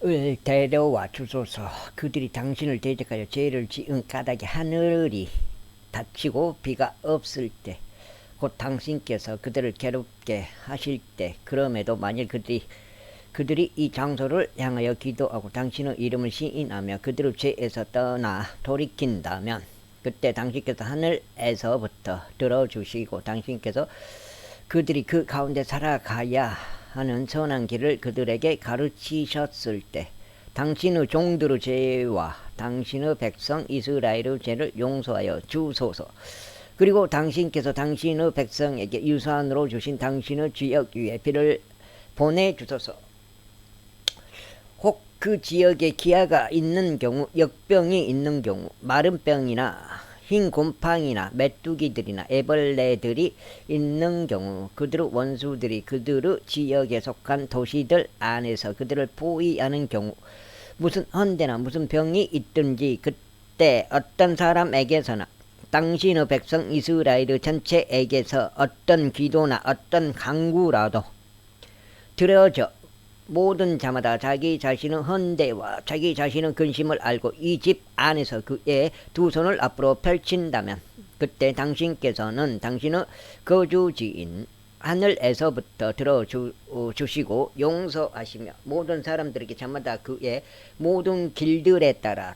을 데려와 주소서. 그들이 당신을 대적하여 죄를 지은 까닭에 하늘이 닫히고 비가 없을 때, 곧 당신께서 그들을 괴롭게 하실 때, 그럼에도 만일 그들이 이 장소를 향하여 기도하고 당신의 이름을 시인하며 그들의 죄에서 떠나 돌이킨다면, 그때 당신께서 하늘에서부터 들어주시고 당신께서 그들이 그 가운데 살아가야 하는 선한 길을 그들에게 가르치셨을 때, 당신의 종들의 죄와 당신의 백성 이스라엘의 죄를 용서하여 주소서. 그리고 당신께서 당신의 백성에게 유산으로 주신 당신의 지역 위에 비를 보내주소서. 혹 그 지역에 기아가 있는 경우, 역병이 있는 경우, 마른 병이나 흰 곰팡이나 메뚜기들이나 애벌레들이 있는 경우, 그들의 원수들이 그들의 지역에 속한 도시들 안에서 그들을 포위하는 경우, 무슨 헌데나 무슨 병이 있든지, 그때 어떤 사람에게서나 당신의 백성 이스라엘 전체에게서 어떤 기도나 어떤 강구라도 들어져 모든 자마다 자기 자신의 헌대와 자기 자신의 근심을 알고 이 집 안에서 그의 두 손을 앞으로 펼친다면, 그때 당신께서는 당신의 거주지인 하늘에서부터 들어주시고 용서하시며 모든 사람들에게 자마다 그의 모든 길들에 따라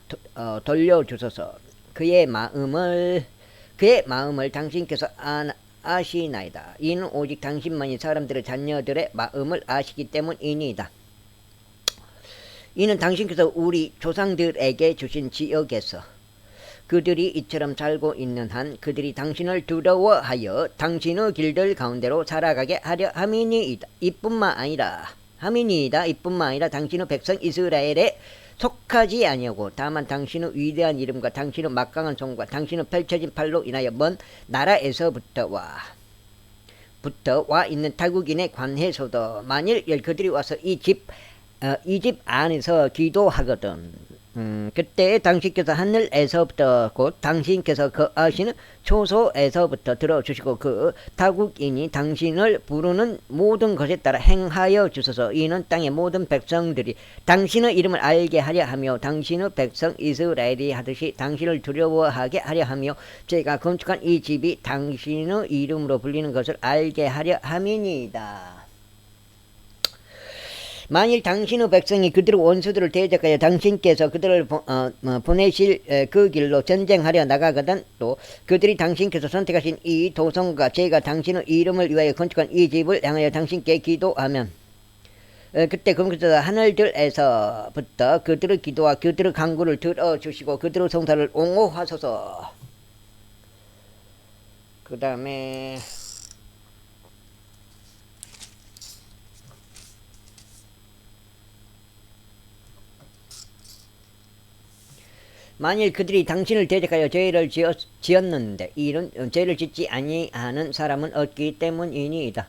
돌려주소서. 그의 마음을 당신께서 아시나이다. 이는 오직 당신만이 사람들의 자녀들의 마음을 아시기 때문이니이다. 이는 당신께서 우리 조상들에게 주신 지역에서 그들이 이처럼 살고 있는 한 그들이 당신을 두려워하여 당신의 길들 가운데로 살아가게 하려 함이니이다. 이뿐만 아니라 당신의 백성 이스라엘에 속하지 아니하고 다만 당신의 위대한 이름과 당신의 막강한 손과 당신의 펼쳐진 팔로 인하여 먼 나라에서부터 와 있는 타국인에 관해서도 만일 그들이 와서 이 집 안에서 기도하거든, 그때 당신께서 하늘에서부터 곧 당신께서 거하시는 초소에서부터 들어주시고 그 타국인이 당신을 부르는 모든 것에 따라 행하여 주소서. 이는 땅의 모든 백성들이 당신의 이름을 알게 하려 하며 당신의 백성 이스라엘이 하듯이 당신을 두려워하게 하려 하며 제가 건축한 이 집이 당신의 이름으로 불리는 것을 알게 하려 함이니이다. 만일 당신의 백성이 그들의 원수들을 대적하여 당신께서 그들을 보내실 그 길로 전쟁하려 나가거든, 또 그들이 당신께서 선택하신 이 도성과 제가 당신의 이름을 위하여 건축한 이 집을 향하여 당신께 기도하면, 그때 그분께서 하늘들에서부터 그들의 기도와 그들의 간구를 들어주시고 그들의 성사를 옹호하소서. 그 다음에 만일 그들이 당신을 대적하여 죄를 지었는데 이는 죄를 짓지 아니하는 사람은 없기 때문이니이다.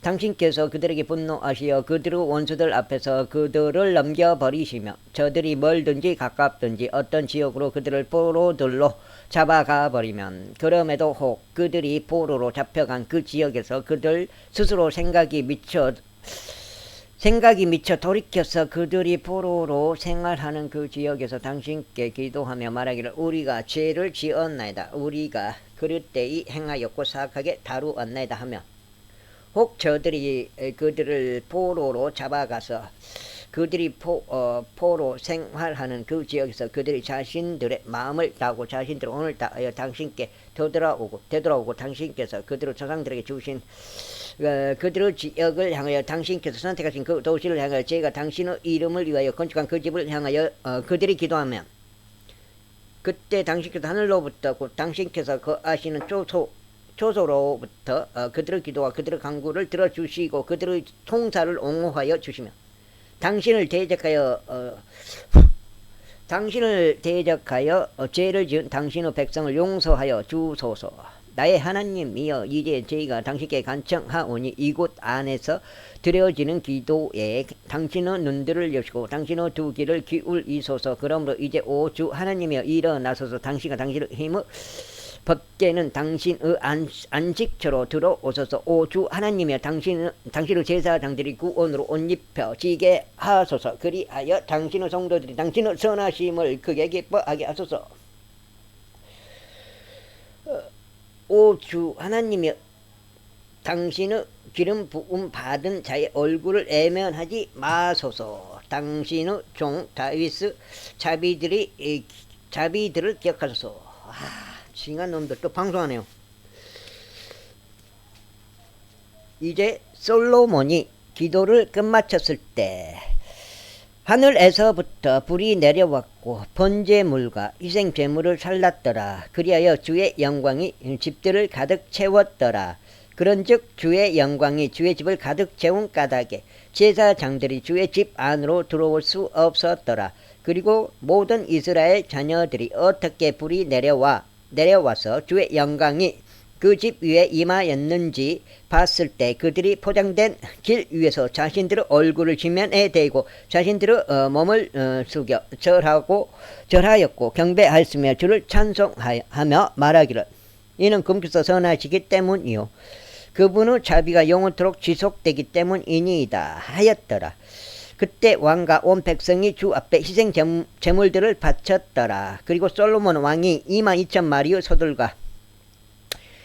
당신께서 그들에게 분노하시어 그들의 원수들 앞에서 그들을 넘겨버리시며 저들이 멀든지 가깝든지 어떤 지역으로 그들을 포로들로 잡아가 버리면, 그럼에도 혹 그들이 포로로 잡혀간 그 지역에서 그들 스스로 생각이 미쳐 돌이켜서 그들이 포로로 생활하는 그 지역에서 당신께 기도하며 말하기를 우리가 죄를 지었나이다. 우리가 그릇 때이 행하였고 사악하게 다루었나이다 하며, 혹 저들이 그들을 포로로 잡아가서 그들이 포로 생활하는 그 지역에서 그들이 자신들의 마음을 다하고 자신들의 오늘 다하여 당신께 되돌아오고 당신께서 그들의 조상들에게 주신 그들의 지역을 향하여 당신께서 선택하신 그 도시를 향하여 제가 당신의 이름을 위하여 건축한 그 집을 향하여 그들이 기도하면, 그때 당신께서 하늘로부터 곧 당신께서 거하시는 초소로부터 그들의 기도와 그들의 간구를 들어주시고 그들의 통사를 옹호하여 주시며 당신을 대적하여 죄를 지은 당신의 백성을 용서하여 주소서. 나의 하나님이여, 이제 저희가 당신께 간청하오니 이곳 안에서 드려지는 기도에 당신의 눈들을 여시고 당신의 두 귀를 기울이소서. 그러므로 이제 오 주 하나님이여 일어나소서. 당신과 당신의 힘을 법궤는 당신의 안식처로 들어오소서. 오 주 하나님이여, 당신의 제사장들이 구원으로 옷 입혀 지게 하소서. 그리하여 당신의 성도들이 당신의 선하심을 크게 기뻐하게 하소서. 오 주 하나님이여, 당신의 기름 부음 받은 자의 얼굴을 애면하지 마소서. 당신의 종 다윗의 자비들을 기억하소서. 징한 놈들 또 방송하네요. 이제 솔로몬이 기도를 끝마쳤을 때 하늘에서부터 불이 내려왔고 번제물과 희생제물을 살랐더라. 그리하여 주의 영광이 집들을 가득 채웠더라. 그런즉 주의 영광이 주의 집을 가득 채운 까닭에 제사장들이 주의 집 안으로 들어올 수 없었더라. 그리고 모든 이스라엘 자녀들이 어떻게 불이 내려와서 주의 영광이 그 집 위에 임하였는지 봤을 때 그들이 포장된 길 위에서 자신들의 얼굴을 지면에 대고 자신들의 몸을 숙여 절하였고 경배하였으며 주를 찬송하며 말하기를, 이는 금께서 선하시기 때문이요 그분의 자비가 영원토록 지속되기 때문이니이다 하였더라. 그때 왕과 온 백성이 주 앞에 희생 제물들을 바쳤더라. 그리고 솔로몬 왕이 22,000마리의 소들과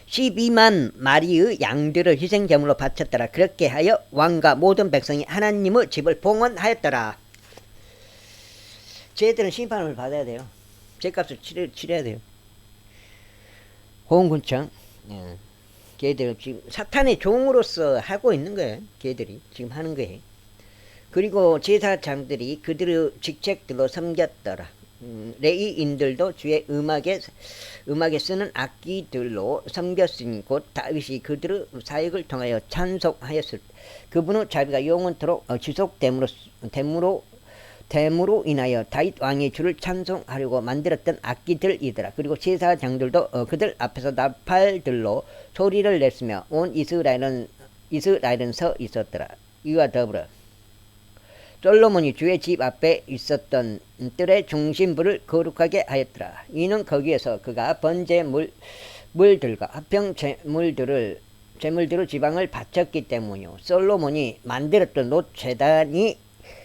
12만 마리의 양들을 희생 제물로 바쳤더라. 그렇게 하여 왕과 모든 백성이 하나님의 집을 봉헌하였더라. 쟤들은 심판을 받아야 돼요. 죗값을 치러야 돼요. 호응군청. 걔들 지금 사탄의 종으로서 하고 있는 거예요. 걔들이 지금 하는 거예요. 그리고 제사장들이 그들의 직책들로 섬겼더라. 레위인들도 주의 음악에 쓰는 악기들로 섬겼으니 곧 다윗이 그들의 사역을 통하여 찬송하였을 때 그분의 자비가 영원토록 지속됨으로 인하여 다윗 왕이 주를 찬송하려고 만들었던 악기들이더라. 그리고 제사장들도 그들 앞에서 나팔들로 소리를 냈으며 온 이스라엘은 서 있었더라. 이와 더불어 솔로몬이 주의 집 앞에 있었던 뜰의 중심부를 거룩하게 하였더라. 이는 거기에서 그가 번제물들과 합평 제물들의 지방을 바쳤기 때문이요. 솔로몬이 만들었던 놋 제단이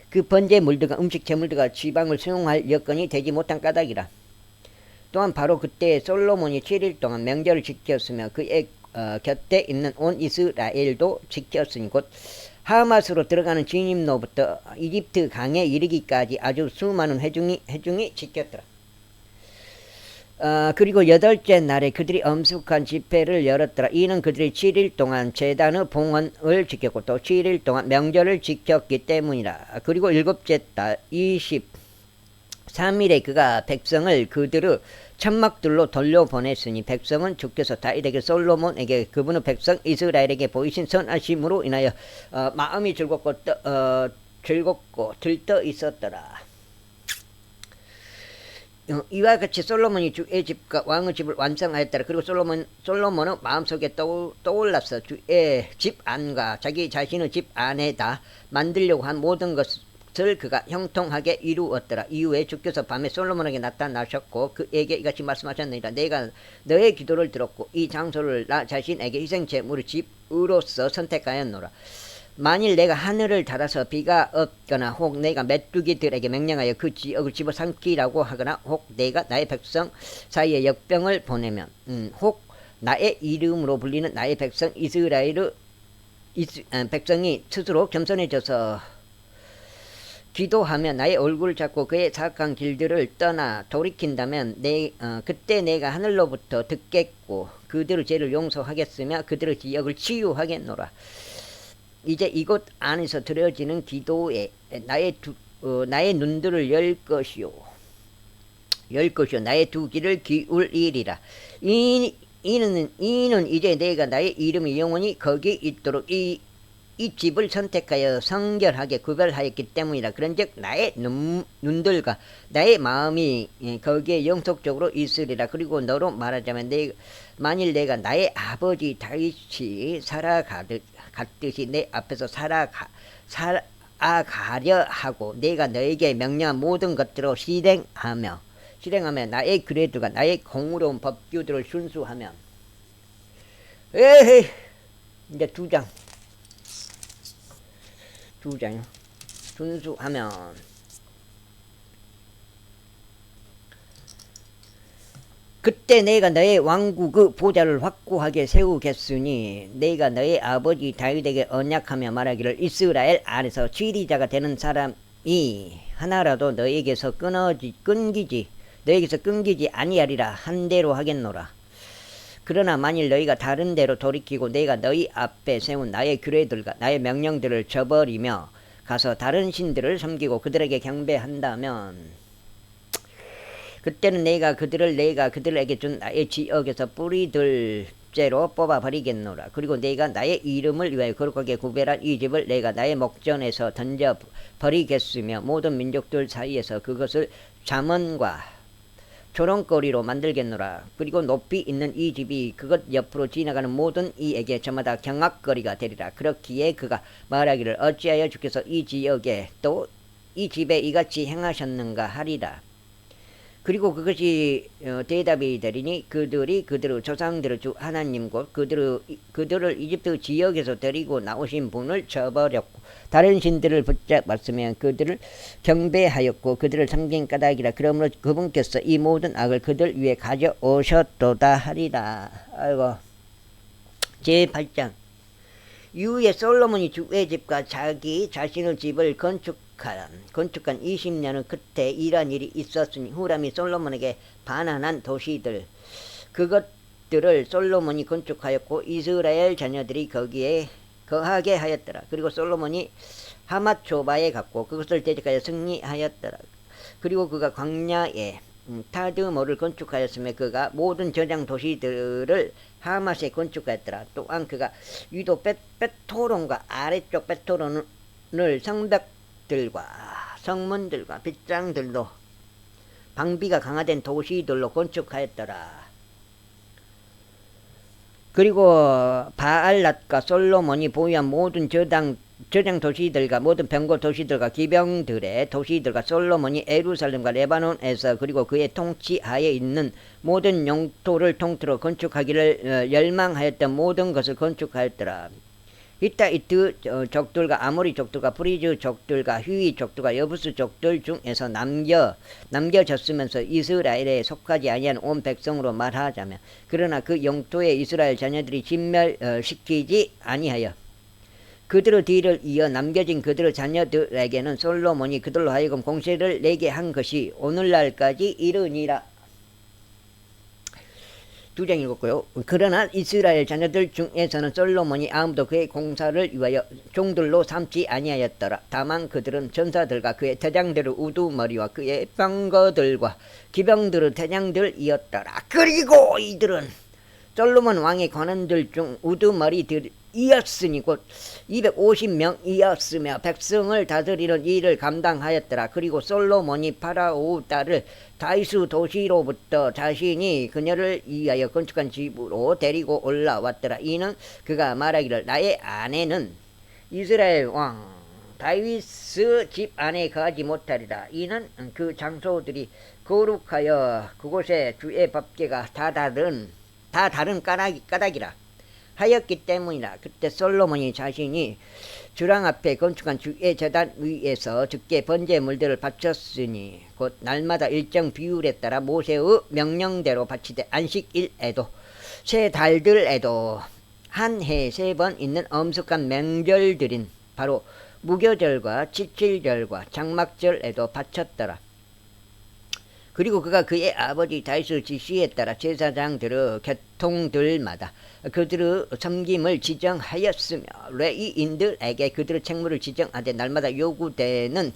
그 번제물들과 음식 제물들과 지방을 수용할 여건이 되지 못한 까닭이라. 또한 바로 그때 솔로몬이 7일 동안 명절을 지켰으며 그의 곁에 있는 온 이스라엘도 지켰으니 곧 하맛으로 들어가는 진입로부터 이집트 강에 이르기까지 아주 수많은 회중이 지켰더라. 그리고 8째 날에 그들이 엄숙한 집회를 열었더라. 이는 그들이 7일 동안 제단의 봉헌을 지켰고 또 7일 동안 명절을 지켰기 때문이라. 그리고 7째 달 23일에 그가 백성을 그들의 천막들로 돌려보냈으니 백성은 주께서 다윗에게 솔로몬에게 그분의 백성 이스라엘에게 보이신 선하심으로 인하여 마음이 즐겁고 들떠 있었더라. 이와 같이 솔로몬이 주의 집과 왕의 집을 완성하였더라. 그리고 솔로몬은 마음속에 떠올랐어. 주의 집 안과 자기 자신의 집 안에다 만들려고 한 모든 것을 그가 형통하게 이루었더라. 이후에 주께서 밤에 솔로몬에게 나타나셨고 그에게 이같이 말씀하셨느니라. 내가 너의 기도를 들었고 이 장소를 나 자신에게 희생제물의 집으로서 선택하였노라. 만일 내가 하늘을 닫아서 비가 없거나 혹 내가 메뚜기들에게 명령하여 그 지역을 집어삼키라고 하거나 혹 내가 나의 백성 사이에 역병을 보내면 혹 나의 이름으로 불리는 나의 백성 이스라엘의 백성이 스스로 겸손해져서 기도하며 나의 얼굴을 잡고 그의 사악한 길들을 떠나 돌이킨다면 그때 내가 하늘로부터 듣겠고 그들의 죄를 용서하겠으며 그들의 지역을 치유하겠노라. 이제 이곳 안에서 드려지는 기도에 나의 눈들을 열 것이요 나의 두 귀를 기울이리라. 이는 이제 내가 나의 이름이 영원히 거기 있도록 이 집을 선택하여 성결하게 구별하였기 때문이라. 그런즉 나의 눈들과 나의 마음이 거기에 영속적으로 있으리라. 그리고 너로 말하자면 만일 내가 나의 아버지 다윗이 살아갔듯이 내 앞에서 살아가려 하고 내가 너에게 명령한 모든 것들로 실행하며 나의 그레이드가 나의 공의로운 법규들을 순수하면 에헤이 이제 두 장 순수하면 그때 내가 너의 왕국의 보좌를 확고하게 세우겠으니 내가 너의 아버지 다윗에게 언약하며 말하기를 이스라엘 안에서 지리자가 되는 사람이 하나라도 너에게서 끊기지 아니하리라 한 대로 하겠노라. 그러나 만일 너희가 다른 데로 돌이키고 내가 너희 앞에 세운 나의 규례들과 나의 명령들을 저버리며 가서 다른 신들을 섬기고 그들에게 경배한다면 그때는 내가 그들에게 준 나의 지역에서 뿌리들째로 뽑아버리겠노라. 그리고 내가 나의 이름을 위하여 거룩하게 구별한 이 집을 내가 나의 목전에서 던져버리겠으며 모든 민족들 사이에서 그것을 잠언과 조롱거리로 만들겠노라. 그리고 높이 있는 이 집이 그것 옆으로 지나가는 모든 이에게 저마다 경악거리가 되리라. 그렇기에 그가 말하기를 어찌하여 주께서 이 지역에 또 이 집에 이같이 행하셨는가 하리라. 그리고 그것이 대답이 되리니 그들의 조상들의 주 하나님 곧 그들을 이집트 지역에서 데리고 나오신 분을 저버렸고 다른 신들을 붙잡았으면 그들을 경배하였고 그들을 섬긴 까닭이라. 그러므로 그분께서 이 모든 악을 그들 위에 가져오셨도다 하리라. 아이고. 제8장 이후에 솔로몬이 주의 집과 자기 자신의 집을 건축한 20년의 끝에 이러한 일이 있었으니 후람이 솔로몬에게 반환한 도시들 그것들을 솔로몬이 건축하였고 이스라엘 자녀들이 거기에 거하게 하였더라. 그리고 솔로몬이 하맛조바에 갔고 그것을 대적하여 승리하였더라. 그리고 그가 광야에 타드모를 건축하였으며 그가 모든 저장 도시들을 하맛에 건축하였더라. 또한 그가 위도 베토론과 아래쪽 베토론을 성벽들과 성문들과 빗장들로 방비가 강화된 도시들로 건축하였더라. 그리고 바알랏과 솔로몬이 보유한 모든 저장 도시들과 모든 병고 도시들과 기병들의 도시들과 솔로몬이 예루살렘과 레바논에서 그리고 그의 통치하에 있는 모든 영토를 통틀어 건축하기를 열망하였던 모든 것을 건축하였더라. 히타이트 족들과 아모리 족들과 프리즈 족들과 휘위 족들과 여부스 족들 중에서 남겨졌으면서 이스라엘에 속하지 아니한 온 백성으로 말하자면 그러나 그 영토에 이스라엘 자녀들이 진멸시키지 아니하여 그들의 뒤를 이어 남겨진 그들의 자녀들에게는 솔로몬이 그들로 하여금 공세를 내게 한 것이 오늘날까지 이르니라. 2장 읽었고요. 그러나 이스라엘 자녀들 중에서는 솔로몬이 아무도 그의 공사를 위하여 종들로 삼지 아니하였더라. 다만 그들은 전사들과 그의 대장들의 우두머리와 그의 병거들과 기병들의 대장들이었더라. 그리고 이들은 솔로몬 왕의 관원들 중 우두머리들이었으니 곧 250명이었으며 백성을 다스리는 일을 감당하였더라. 그리고 솔로몬이 파라오 딸을 다이스 도시로부터 자신이 그녀를 위하여 건축한 집으로 데리고 올라왔더라. 이는 그가 말하기를 나의 아내는 이스라엘 왕 다윗의 집 안에 거하지 못하리라. 이는 그 장소들이 거룩하여 그곳에 주의 법궤가 다 다른 까닭이라 하였기 때문이라. 그때 솔로몬이 자신이 주랑 앞에 건축한 주의 제단 위에서 주께 번제물들을 바쳤으니 곧 날마다 일정 비율에 따라 모세의 명령대로 바치되 안식일에도 새 달들에도 한 해에 3번 있는 엄숙한 명절들인 바로 무교절과 칠칠절과 장막절에도 바쳤더라. 그리고 그가 그의 아버지 다윗의 지시에 따라 제사장들의 계통들마다 그들의 섬김을 지정하였으며 레위인들에게 그들의 책무를 지정하되 날마다 요구되는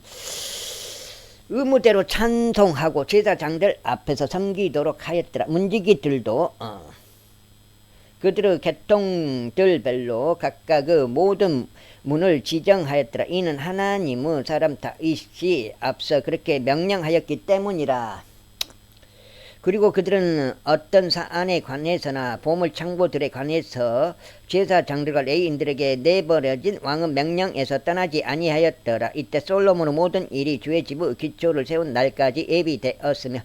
의무대로 찬송하고 제사장들 앞에서 섬기도록 하였더라. 문지기들도 그들의 계통들별로 각각의 모든 문을 지정하였더라. 이는 하나님의 사람 다윗이 앞서 그렇게 명령하였기 때문이라. 그리고 그들은 어떤 사안에 관해서나 보물창고들에 관해서 제사장들과 레위인들에게 내버려진 왕의 명령에서 떠나지 아니하였더라. 이때 솔로몬의 모든 일이 주의 집의 기초를 세운 날까지 예비되었으며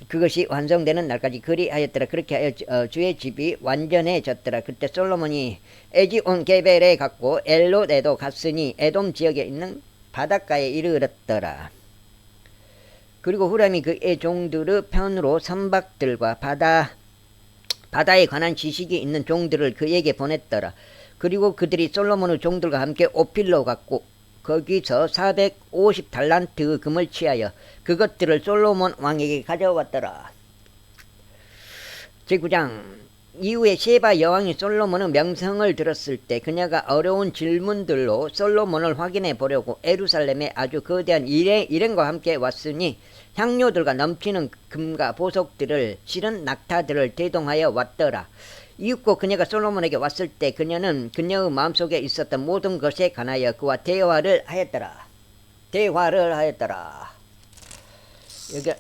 그것이 완성되는 날까지 그리하였더라. 그렇게 하여 주의 집이 완전해졌더라. 그때 솔로몬이 에지온 게벨에 갔고 엘롯에도 갔으니 에돔 지역에 있는 바닷가에 이르렀더라. 그리고 후람이 그의 종들의 편으로 선박들과 바다에 관한 지식이 있는 종들을 그에게 보냈더라. 그리고 그들이 솔로몬의 종들과 함께 오필로 갔고 거기서 450달란트 금을 취하여 그것들을 솔로몬 왕에게 가져왔더라. 제9장 이후에 셰바 여왕이 솔로몬의 명성을 들었을 때 그녀가 어려운 질문들로 솔로몬을 확인해 보려고 예루살렘에 아주 거대한 일행과 함께 왔으니 향료들과 넘치는 금과 보석들을 실은 낙타들을 대동하여 왔더라. 이윽고 그녀가 솔로몬에게 왔을 때 그녀는 그녀의 마음속에 있었던 모든 것에 관하여 그와 대화를 하였더라.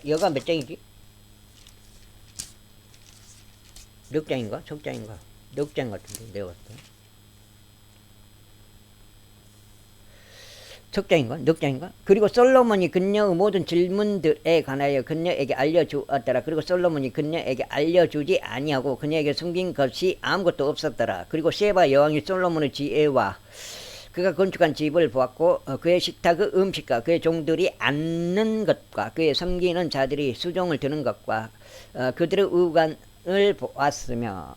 여기가 몇 장이지? 넉 장인가? 석 장인가? 넉 장 같은데 내가 봤을 때. 석 장인가? 넉 장인가? 그리고 솔로몬이 그녀의 모든 질문들에 관하여 그녀에게 알려주었더라. 그리고 솔로몬이 그녀에게 알려주지 아니하고 그녀에게 숨긴 것이 아무것도 없었더라. 그리고 셰바 여왕이 솔로몬의 지혜와 그가 건축한 집을 보았고 그의 식탁의 음식과 그의 종들이 앉는 것과 그의 섬기는 자들이 수종을 드는 것과 그들의 의관을 보았으며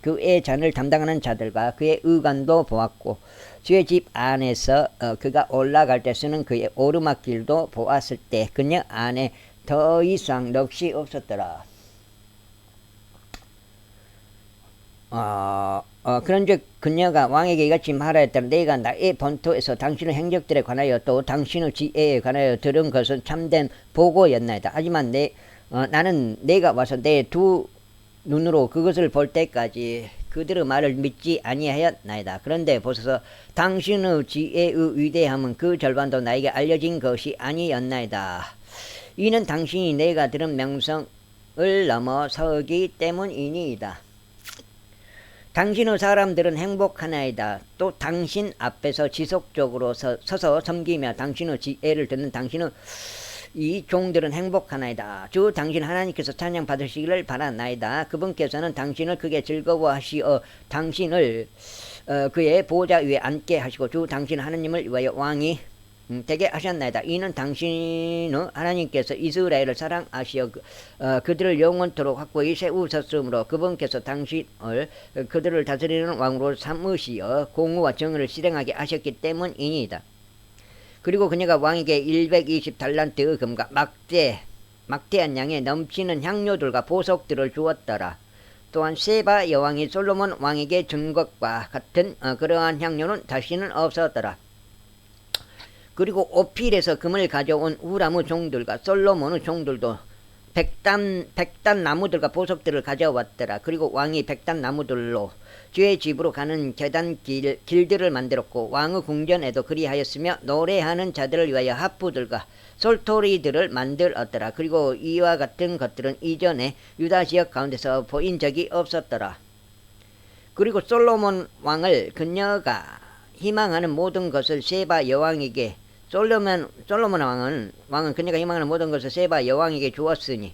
그의 잔을 담당하는 자들과 그의 의관도 보았고 주의 집 안에서 그가 올라갈 때 쓰는 그의 오르막길도 보았을 때 그녀 안에 더 이상 넋이 없었더라. 그런즉 그녀가 왕에게 이같이 말하였더라. 내가 나의 본토에서 당신의 행적들에 관하여 또 당신의 지혜에 관하여 들은 것은 참된 보고였나이다. 하지만 나는 내가 와서 내 두 눈으로 그것을 볼 때까지 그들의 말을 믿지 아니하였나이다. 그런데 보소서 당신의 지혜의 위대함은 그 절반도 나에게 알려진 것이 아니었나이다. 이는 당신이 내가 들은 명성을 넘어서기 때문이니이다. 당신의 사람들은 행복하나이다. 또 당신 앞에서 지속적으로 서서 섬기며 당신의 지혜를 듣는 당신의 이 종들은 행복하나이다. 주 당신 하나님께서 찬양 받으시기를 바라나이다. 그분께서는 당신을 크게 즐거워하시어 당신을 그의 보좌 위에 앉게 하시고 주 당신 하나님을 위하여 왕이 되게 하셨나이다. 이는 당신의 하나님께서 이스라엘을 사랑하시어 그들을 영원토록 확고히 세우셨으므로 그분께서 당신을 그들을 다스리는 왕으로 삼으시어 공의와 정의를 실행하게 하셨기 때문이니이다. 그리고 그녀가 왕에게 120달란트의 금과 막대한 양의 넘치는 향료들과 보석들을 주었더라. 또한 셰바 여왕이 솔로몬 왕에게 준 것과 같은 그러한 향료는 다시는 없었더라. 그리고 오필에서 금을 가져온 후람의 종들과 솔로몬의 종들도 백단 나무들과 보석들을 가져왔더라. 그리고 왕이 백단 나무들로 주의 집으로 가는 계단 길들을 만들었고 왕의 궁전에도 그리하였으며 노래하는 자들을 위하여 하프들과 솔토리들을 만들었더라. 그리고 이와 같은 것들은 이전에 유다 지역 가운데서 보인 적이 없었더라. 그리고 솔로몬 왕을 그녀가 희망하는 모든 것을 셰바 여왕에게 솔로몬 왕은 그녀가 희망하는 모든 것을 셰바 여왕에게 주었으니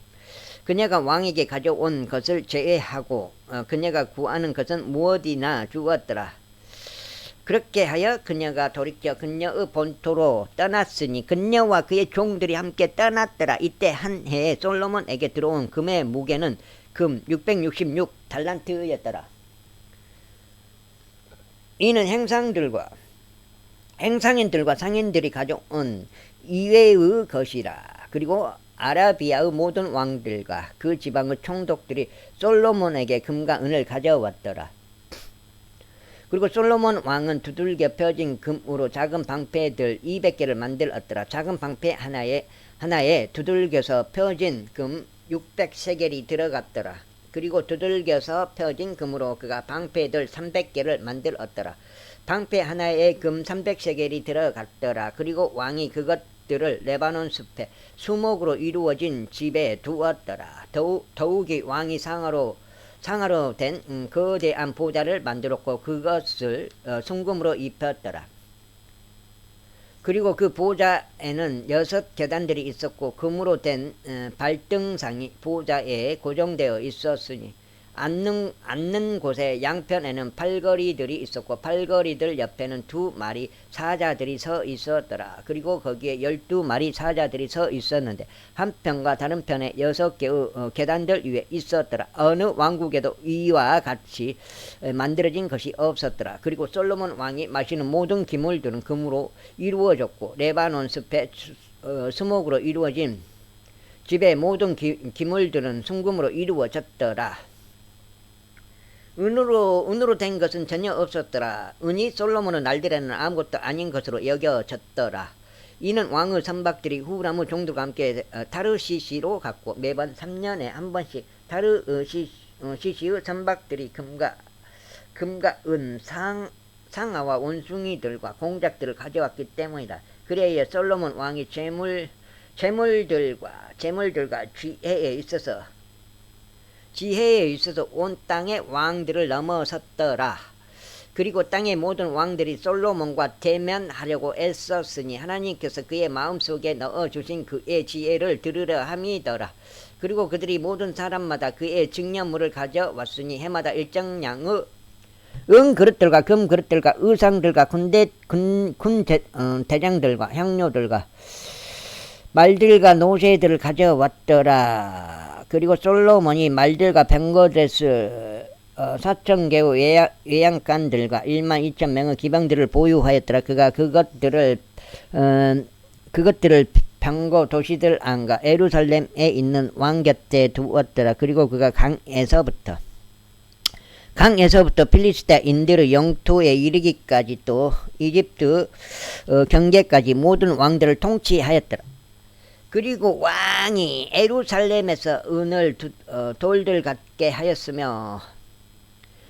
그녀가 왕에게 가져온 것을 제외하고 그녀가 구하는 것은 무엇이나 주었더라. 그렇게 하여 그녀가 돌이켜 그녀의 본토로 떠났으니 그녀와 그의 종들이 함께 떠났더라. 이때 한 해에 솔로몬에게 들어온 금의 무게는 금 666달란트였더라. 이는 행상인들과 상인들이 가져온 이외의 것이라. 그리고 아라비아의 모든 왕들과 그 지방의 총독들이 솔로몬에게 금과 은을 가져왔더라. 그리고 솔로몬 왕은 두들겨 펴진 금으로 작은 방패들 200개를 만들었더라. 작은 방패 하나에 두들겨서 펴진 금 600세겔이 들어갔더라. 그리고 두들겨서 펴진 금으로 그가 방패들 300개를 만들었더라. 방패 하나에 금 300세겔이 들어갔더라. 그리고 왕이 수목들을 레바논 숲에 수목으로 이루어진 집에 두었더라. 더욱이 왕이 상아로 된 거대한 보좌를 만들었고 그것을 순금으로 입혔더라. 그리고 그 보좌에는 6계단들이 있었고 금으로 된 발등상이 보좌에 고정되어 있었으니 앉는 곳에 양편에는 팔걸이들이 있었고 팔걸이들 옆에는 2마리 사자들이 서 있었더라. 그리고 거기에 12마리 사자들이 서 있었는데 한편과 다른 편에 6개의 계단들 위에 있었더라. 어느 왕국에도 이와 같이 만들어진 것이 없었더라. 그리고 솔로몬 왕이 마시는 모든 기물들은 금으로 이루어졌고 레바논 숲에 수목으로 이루어진 집의 모든 기물들은 순금으로 이루어졌더라. 은으로 된 것은 전혀 없었더라. 은이 솔로몬의 날들에는 아무것도 아닌 것으로 여겨졌더라. 이는 왕의 선박들이 후라무 종들과 함께 타르시시로 갔고 매번 3년에 한 번씩 타르시시의 선박들이 금과 은 상아와 원숭이들과 공작들을 가져왔기 때문이다. 그래야 솔로몬 왕이 재물들과 지혜에 있어서 온 땅의 왕들을 넘어섰더라. 그리고 땅의 모든 왕들이 솔로몬과 대면하려고 애썼으니 하나님께서 그의 마음속에 넣어주신 그의 지혜를 들으려 함이더라. 그리고 그들이 모든 사람마다 그의 증여물을 가져왔으니 해마다 일정량의 그릇들과 금 그릇들과 의상들과 대장들과 향료들과 말들과 노새들을 가져왔더라. 그리고 솔로몬이 말들과 뱅거데스 4,000개의 외양간들과 12,000명의 기병들을 보유하였더라. 그가 그것들을 병거 도시들 안과 예루살렘에 있는 왕 곁에 두었더라. 그리고 그가 강에서부터 필리스타인들의 영토에 이르기까지 또 이집트 경계까지 모든 왕들을 통치하였더라. 그리고 왕이 예루살렘에서 은을 돌들 같게 하였으며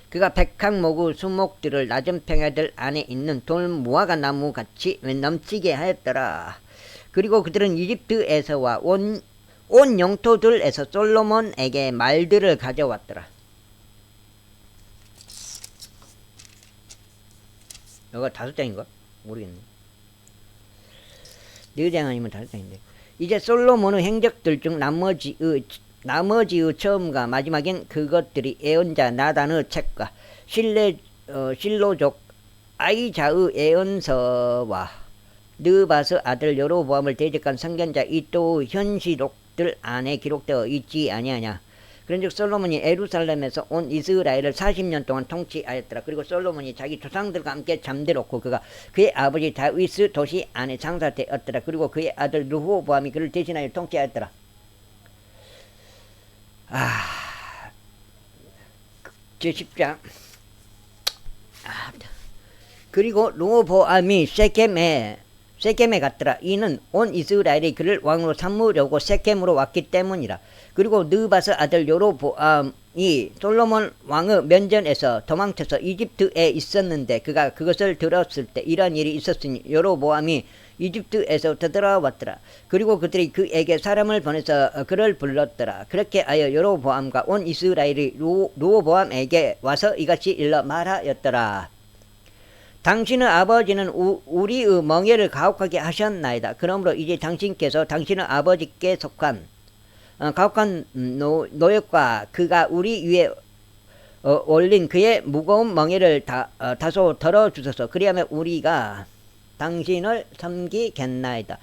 그가 백항목의 수목들을 낮은 평야들 안에 있는 돌 무화과 나무 같이 넘치게 하였더라. 그리고 그들은 이집트에서와 온 영토들에서 솔로몬에게 말들을 가져왔더라. 이거 5장인가? 모르겠네. 4장 아니면 5장인데. 이제 솔로몬의 행적들 중 나머지의 처음과 마지막인 그것들이 예언자 나단의 책과 실로족 아이자의 예언서와 느바스 아들 여로보암을 대적한 선견자 이또의 현시록들 안에 기록되어 있지 아니하냐. 그런즉 솔로몬이 예루살렘에서 온 이스라엘을 40년 동안 통치하였더라. 그리고 솔로몬이 자기 조상들과 함께 잠들었고 그가 그의 아버지 다윗의 도시 안에 장사되었더라. 그리고 그의 아들 르호보암이 그를 대신하여 통치하였더라. 제10장. 그리고 르호보암이 세겜에 갔더라. 이는 온 이스라엘이 그를 왕으로 삼으려고 세겜으로 왔기 때문이라. 그리고 느바스 아들 여로보암이 솔로몬 왕의 면전에서 도망쳐서 이집트에 있었는데 그가 그것을 들었을 때 이런 일이 있었으니 여로보암이 이집트에서 되돌아왔더라. 그리고 그들이 그에게 사람을 보내서 그를 불렀더라. 그렇게 하여 여로보암과 온 이스라엘이 르호보암에게 와서 이같이 일러 말하였더라. 당신의 아버지는 우리의 멍에를 가혹하게 하셨나이다. 그러므로 이제 당신께서 당신의 아버지께 속한 가혹한 노역과 그가 우리 위에 올린 그의 무거운 멍에를 다소 덜어주소서. 그리하면 우리가 당신을 섬기겠나이다.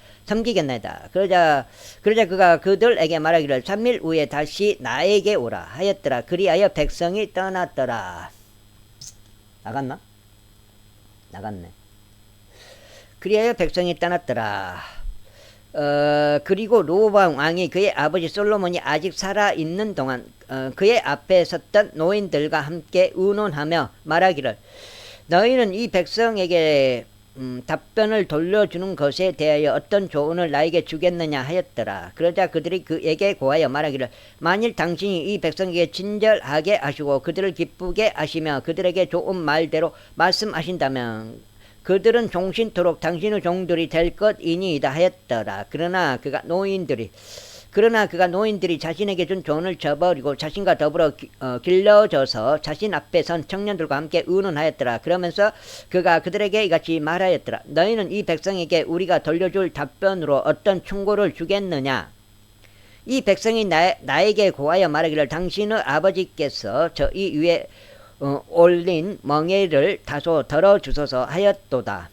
그러자 그가 그들에게 말하기를 3일 후에 다시 나에게 오라 하였더라. 그리하여 백성이 떠났더라. 나갔나? 나갔네. 그리하여 백성이 떠났더라. 그리고 르호보암 왕이 그의 아버지 솔로몬이 아직 살아있는 동안 그의 앞에 섰던 노인들과 함께 의논하며 말하기를 너희는 이 백성에게 답변을 돌려주는 것에 대하여 어떤 조언을 나에게 주겠느냐 하였더라. 그러자 그들이 그에게 고하여 말하기를 만일 당신이 이 백성에게 친절하게 하시고 그들을 기쁘게 하시며 그들에게 좋은 말대로 말씀하신다면 그들은 종신토록 당신의 종들이 될 것이니이다 하였더라. 그러나 그가 노인들이 자신에게 준 종을 저버리고 자신과 더불어 길러져서 자신 앞에 선 청년들과 함께 의논하였더라. 그러면서 그가 그들에게 이같이 말하였더라. 너희는 이 백성에게 우리가 돌려줄 답변으로 어떤 충고를 주겠느냐? 이 백성이 나에게 고하여 말하기를 당신의 아버지께서 저희 위에 올린 멍에를 다소 덜어주소서 하였도다.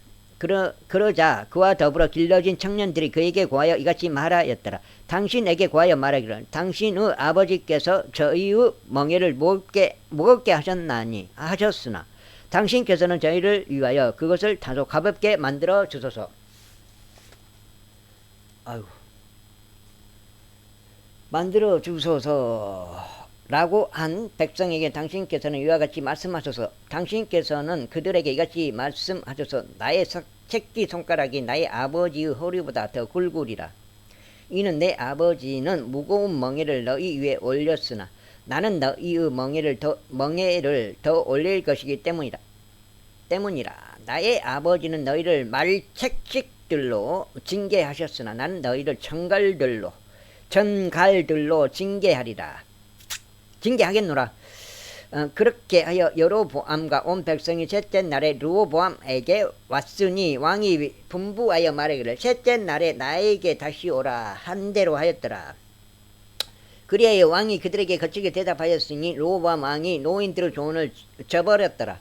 그러자 그와 더불어 길러진 청년들이 그에게 고하여 이같이 말하였더라. 당신에게 고하여 말하기를 당신의 아버지께서 저희의 멍에를 무겁게 하셨으나 당신께서는 저희를 위하여 그것을 다소 가볍게 만들어 주소서. 만들어 주소서라고 한 백성에게 당신께서는 이와 같이 말씀하소서. 당신께서는 그들에게 이같이 말씀하소서. 나의 새끼손가락이 나의 아버지의 허리보다 더 굵으리라. 이는 내 아버지는 무거운 멍에를 너희 위에 올렸으나 나는 너희의 멍에를 더 올릴 것이기 때문이라. 나의 아버지는 너희를 말책식들로 징계하셨으나 나는 너희를 전갈들로 징계하겠노라. 그렇게 하여 여로보암과 온 백성이 셋째 날에 르호보암에게 왔으니 왕이 분부하여 말하기를 셋째 날에 나에게 다시 오라 한대로 하였더라. 그리하여 왕이 그들에게 거칠게 대답하였으니 르호보암 왕이 노인들의 조언을 저버렸더라.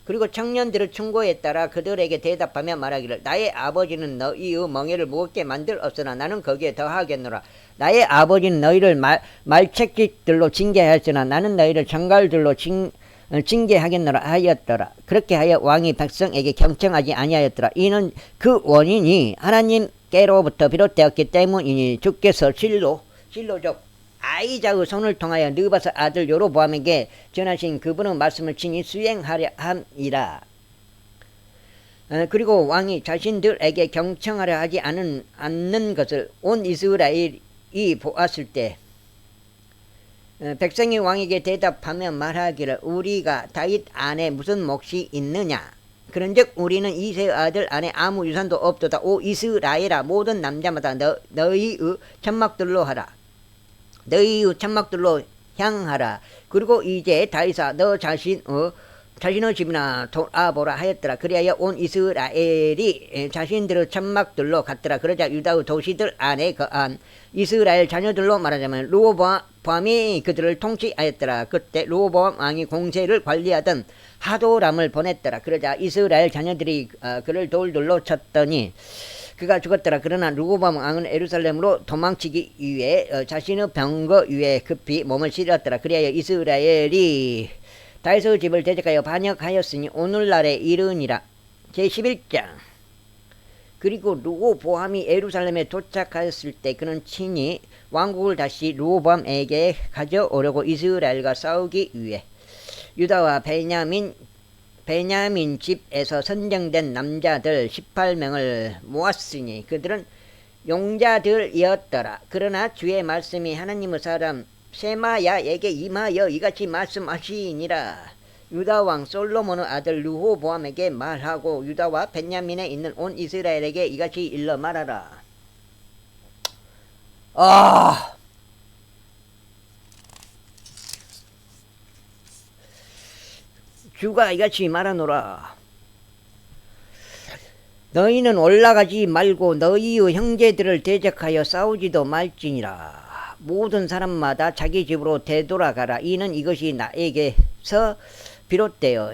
그리고 청년들의 충고에 따라 그들에게 대답하며 말하기를 나의 아버지는 너희의 멍에를 무겁게 만들었으나 나는 거기에 더하겠노라. 나의 아버지는 너희를 말책식들로 징계하였으나 나는 너희를 전갈들로 징계하겠노라 하였더라. 그렇게 하여 왕이 백성에게 경청하지 아니하였더라. 이는 그 원인이 하나님께로부터 비롯되었기 때문이니 주께서 실로족 아이자의 손을 통하여 느바스 아들 여로보암에게 전하신 그분의 말씀을 친히 수행하려 함이라. 그리고 왕이 자신들에게 경청하려 하지 않는 것을 온 이스라엘이 보았을 때 백성이 왕에게 대답하며 말하기를 우리가 다윗 안에 무슨 몫이 있느냐? 그런즉 우리는 이새의 아들 안에 아무 유산도 없도다. 오 이스라엘아 모든 남자마다 너희의 천막들로 하라. 너희의 천막들로 향하라. 그리고 이제 다윗아 너 자신의 집이나 돌아보라 하였더라. 그리하여 온 이스라엘이 자신들의 천막들로 갔더라. 그러자 유다의 도시들 안에 거한 이스라엘 자녀들로 말하자면 르호보암이 그들을 통치하였더라. 그때 르호보암 왕이 공세를 관리하던 하도람을 보냈더라. 그러자 이스라엘 자녀들이 그를 돌들로 쳤더니 그가 죽었더라. 그러나 르호보암 왕은 예루살렘으로 도망치기 위해 자신의 병거 위에 급히 몸을 실었더라. 그리하여 이스라엘이 다윗의 집을 대적하여 반역하였으니 오늘날에 이르니라. 제11장. 그리고 르호보암이 예루살렘에 도착하였을 때 그는 친히 왕국을 다시 르호보암에게 가져오려고 이스라엘과 싸우기 위해 유다와 베냐민 집에서 선정된 남자들 18명을 모았으니 그들은 용자들이었더라. 그러나 주의 말씀이 하나님의 사람 세마야에게 임하여 이같이 말씀하시니라. 유다 왕 솔로몬의 아들 르호보암에게 말하고 유다와 베냐민에 있는 온 이스라엘에게 이같이 일러 말하라. 주가 이같이 말하노라. 너희는 올라가지 말고 너희의 형제들을 대적하여 싸우지도 말지니라. 모든 사람마다 자기 집으로 되돌아가라. 이는 이것이 나에게서 비롯되어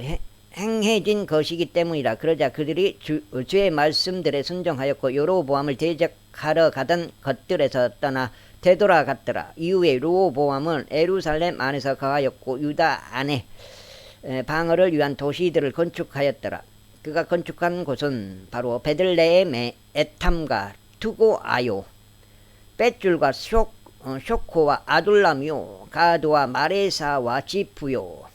행해진 것이기 때문이라. 그러자 그들이 주의 말씀들에 순종하였고 여로보암을 대적하러 가던 것들에서 떠나 되돌아갔더라. 이후에 르호보암은 예루살렘 안에서 거하였고 유다 안에 방어를 위한 도시들을 건축하였더라. 그가 건축한 곳은 바로 베들레헴의 에탐과 투고아요, 벳줄과 쇼코와 아둘람이요, 가드와 마레사와 지프요,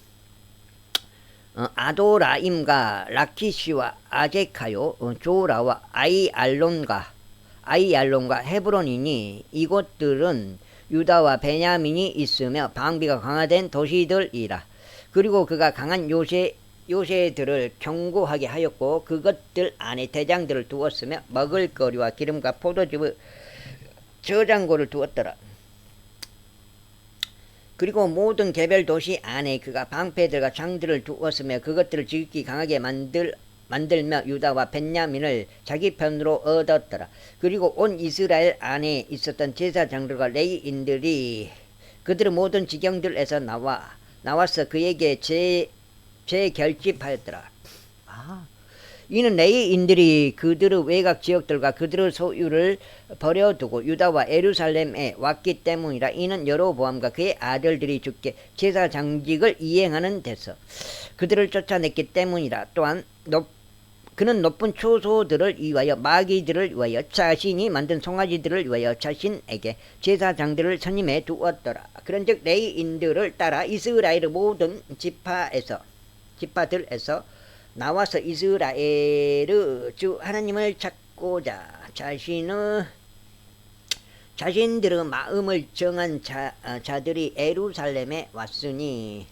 아도라임과 라키시와 아제카요, 조라와 아이알론과 헤브론이니 이곳들은 유다와 베냐민이 있으며 방비가 강화된 도시들이라. 그리고 그가 강한 요새들을 경고하게 하였고 그것들 안에 대장들을 두었으며 먹을거리와 기름과 포도즙의 저장고를 두었더라. 그리고 모든 개별 도시 안에 그가 방패들과 창들을 두었으며 그것들을 지극히 강하게 만들며 유다와 벤야민을 자기 편으로 얻었더라. 그리고 온 이스라엘 안에 있었던 제사장들과 레위인들이 그들의 모든 지경들에서 나와서 그에게 재결집하였더라. 이는 레위인들이 그들의 외곽 지역들과 그들의 소유를 버려두고 유다와 예루살렘에 왔기 때문이라. 이는 여로보암과 그의 아들들이 죽게 제사장직을 이행하는 데서 그들을 쫓아냈기 때문이라. 또한 그는 높은 초소들을 위하여 마귀들을 위하여 자신이 만든 송아지들을 위하여 자신에게 제사장들을 선임해 두었더라. 그런즉 레위인들을 따라 이스라엘의 모든 지파들에서 나와서 이스라엘의 주 하나님을 찾고자 자신들의 마음을 정한 자들이 예루살렘에 왔으니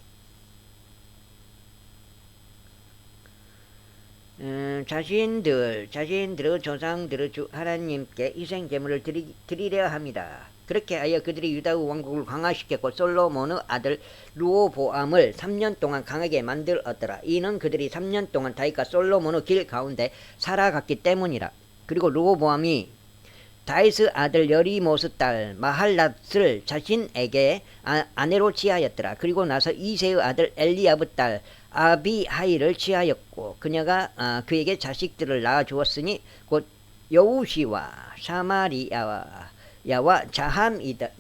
자신들의 조상들의 주 하나님께 희생제물을 드리려 합니다. 그렇게 하여 그들이 유다의 왕국을 강화시켰고 솔로몬의 아들 르호보암을 3년 동안 강하게 만들었더라. 이는 그들이 3년 동안 다윗과 솔로몬의 길 가운데 살아갔기 때문이라. 그리고 르호보암이 다윗의 아들 여리모스 딸 마할랏을 자신에게 아내로 취하였더라. 그리고 나서 이새의 아들 엘리압의 딸 아비하일을 취하였고 그녀가 그에게 자식들을 낳아 주었으니 곧 여우시와 사마리아와 자함이라.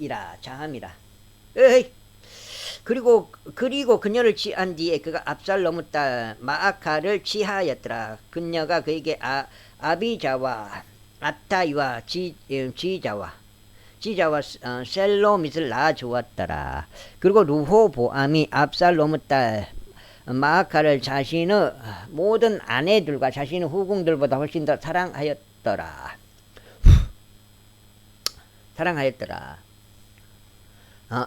그리고 그녀를 취한 뒤에 그가 압살롬의 딸 마아카를 취하였더라. 그녀가 그에게 아비자와 아타이와 지자와 셀로밋을 낳아 주었더라. 그리고 르호보암이 압살롬의 딸 마아카를 자신의 모든 아내들과 자신의 후궁들보다 훨씬 더 사랑하였더라.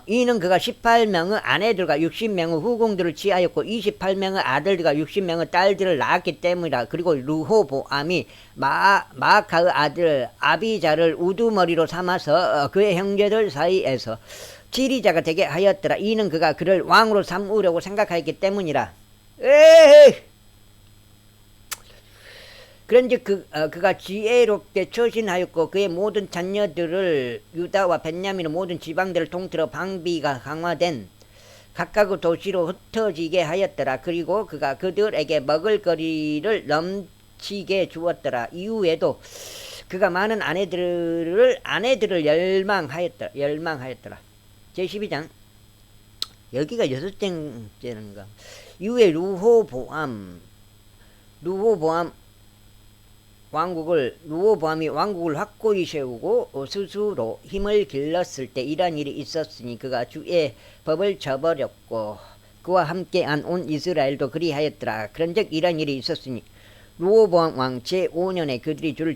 이는 그가 18명의 아내들과 60명의 후궁들을 취하였고 28명의 아들들과 60명의 딸들을 낳았기 때문이라. 그리고 르호보암이 마아카의 아들 아비자를 우두머리로 삼아서 그의 형제들 사이에서 지리자가 되게 하였더라. 이는 그가 그를 왕으로 삼으려고 생각하였기 때문이라. 그런즉 그가 지혜롭게 처신하였고 그의 모든 자녀들을 유다와 벤야민의 모든 지방들을 통틀어 방비가 강화된 각각의 도시로 흩어지게 하였더라. 그리고 그가 그들에게 먹을거리를 넘치게 주었더라. 이후에도 그가 많은 아내들을 열망하였더라. 제12장 여기가 6장째인가. 이후에 르호보암이 왕국을 확고히 세우고 스스로 힘을 길렀을 때 이런 일이 있었으니 그가 주의 법을 저버렸고 그와 함께한 온 이스라엘도 그리하였더라. 그런즉 이런 일이 있었으니 르호보암 왕 제5년에 그들이 주를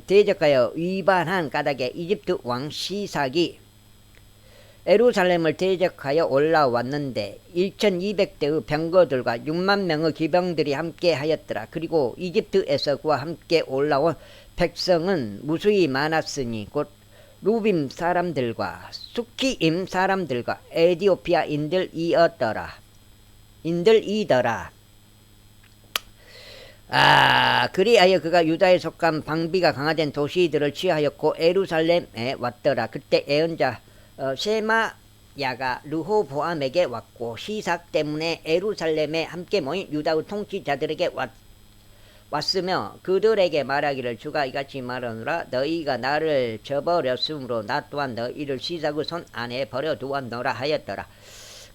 대적하여 위반한 까닭에 이집트 왕 시삭이 예루살렘을 대적하여 올라왔는데 1200대의 병거들과 6만 명의 기병들이 함께 하였더라. 그리고 이집트에서 그와 함께 올라온 백성은 무수히 많았으니 곧 루빔 사람들과 수키임 사람들과 에디오피아인들이더라. 그리하여 그가 유다에 속한 방비가 강화된 도시들을 취하였고 예루살렘에 왔더라. 그때 예언자 세마야가 르호보암에게 왔고 시삭 때문에 예루살렘에 함께 모인 유다의 통치자들에게 왔으며 그들에게 말하기를 주가 이같이 말하노라. 너희가 나를 저버렸으므로 나 또한 너희를 시삭의 손 안에 버려두었노라 하였더라.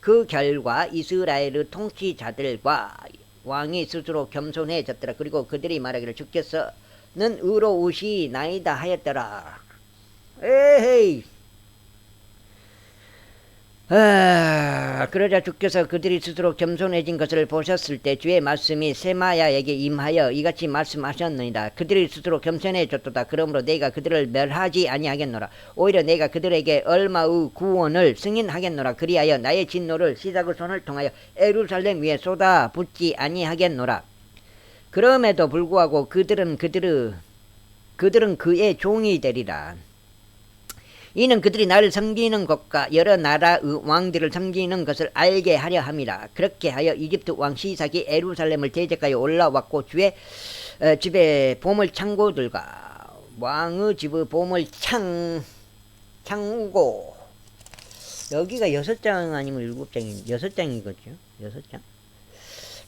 그 결과 이스라엘의 통치자들과 왕이 스스로 겸손해졌더라. 그리고 그들이 말하기를 주께서는 의로우시나이다 하였더라. 에헤이 그러자 주께서 그들이 스스로 겸손해진 것을 보셨을 때 주의 말씀이 세마야에게 임하여 이같이 말씀하셨느니라. 그들이 스스로 겸손해졌도다. 그러므로 내가 그들을 멸하지 아니하겠노라. 오히려 내가 그들에게 얼마의 구원을 승인하겠노라. 그리하여 나의 진노를 시작의 손을 통하여 예루살렘 위에 쏟아붓지 아니하겠노라. 그럼에도 불구하고 그들은 그의 종이 되리라. 이는 그들이 나를 섬기는 것과 여러 나라의 왕들을 섬기는 것을 알게 하려 함이라. 그렇게 하여 이집트 왕 시삭이 예루살렘을 대적하여 올라왔고 주의 집의 보물 창고들과 왕의 집의 보물 창고, 여기가 6장 아니면 7장이 6장이거든요. 6장.